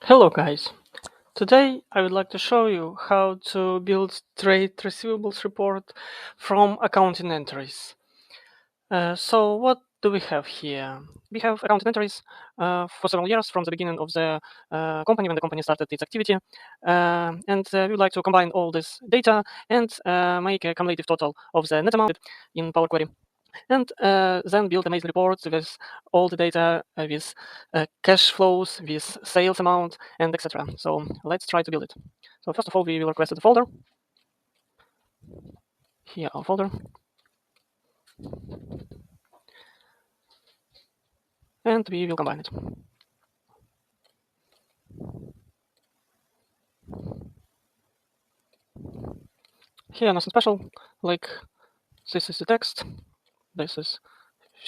Hello guys, today I would like to show you how to build trade receivables report from accounting entries. So what do we have here? We have accounting entries for several years from the beginning of the company when the company started its activity, and we would like to combine all this data and make a cumulative total of the net amount in Power Query, and then build amazing reports with all the data, with cash flows, with sales amount, and etc. So let's try to build it. So first of all, we will request the folder. Here our folder. And we will combine it. Here nothing special, like this is the text, this is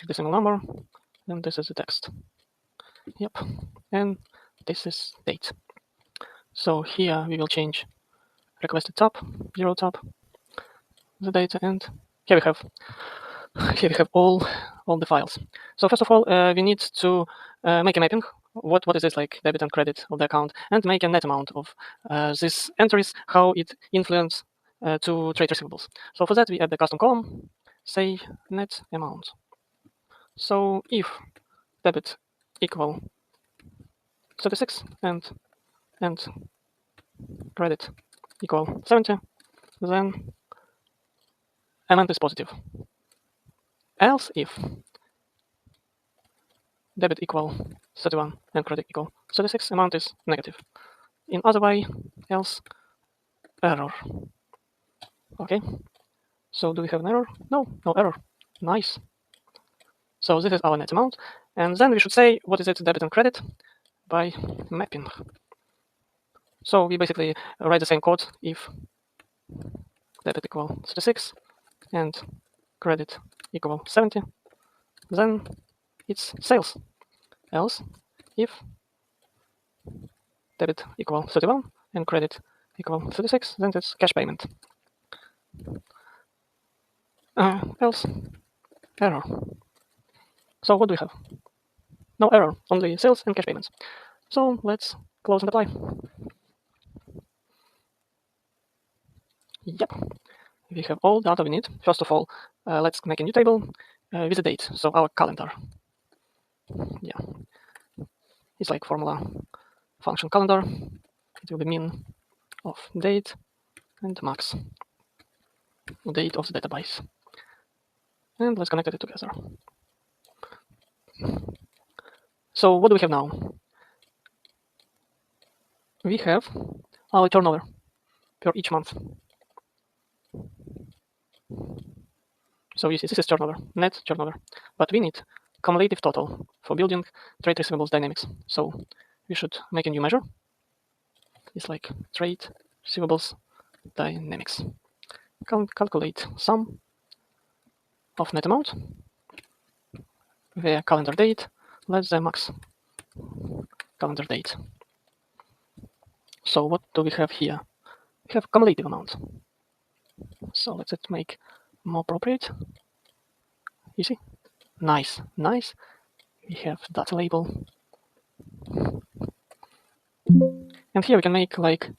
decimal number, and this is the text. Yep, and this is date. So here we will change requested tab, 0 tab, the data, and here we have all the files. So first of all, we need to make a mapping. What is this, like debit and credit of the account, and make a net amount of these entries, how it influence to trade receivables. So for that we add the custom column, say net amount. So if debit equal 36 and credit equal 70, then amount is positive. Else if debit equal 31 and credit equal 36, amount is negative. In other way, else error. Okay, so do we have an error? No error. Nice. So this is our net amount, and then we should say what is it debit and credit by mapping. So we basically write the same code if debit equal 36 and credit equal 70, then it's sales. Else if debit equal 31 and credit equal 36, then it's cash payment. Else error. So what do we have? No error, only sales and cash payments. So let's close and apply. Yep, we have all data we need. First of all, let's make a new table with a date, so our calendar. Yeah, it's like formula function calendar. It will be min of date and max date of the database. And let's connect it together. So what do we have now? We have our turnover per each month. So you see, this is turnover, net turnover. But we need cumulative total for building trade receivables dynamics. So we should make a new measure. It's like trade receivables dynamics. Calculate sum of net amount where calendar date less than max calendar date. So what do we have here? We have cumulative amount. So let's make more appropriate. You see? Nice. We have data label. And here we can make like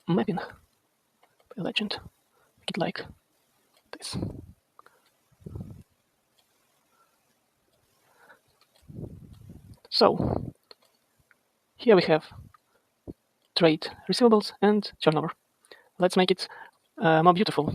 mapping by legend. Make it like this. So here we have trade receivables and turnover. Let's make it more beautiful.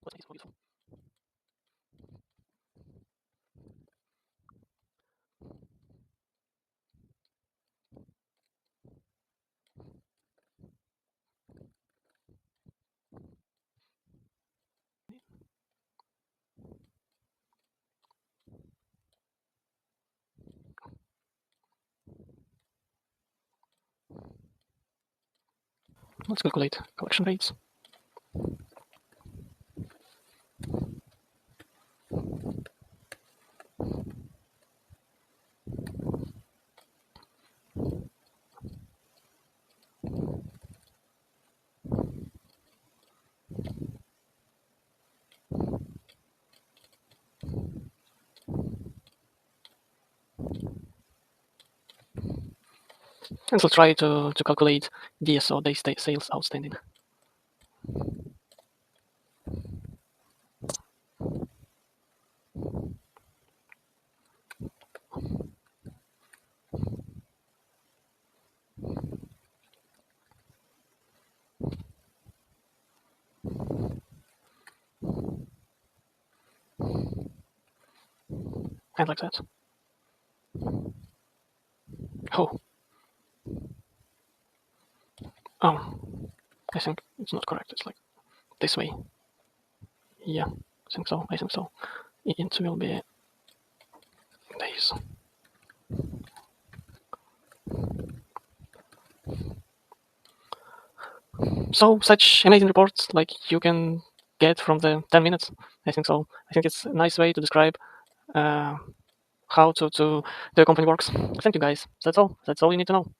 Let's make it more beautiful. Let's calculate collection rates. And we'll try to calculate DSO, days sales outstanding. And like that. Oh. Oh. I think it's not correct. It's like this way. Yeah, I think so. It will be days. So such amazing reports like you can get from the 10 minutes. I think so. I think it's a nice way to describe how to the company works. Thank you guys. That's all. That's all you need to know.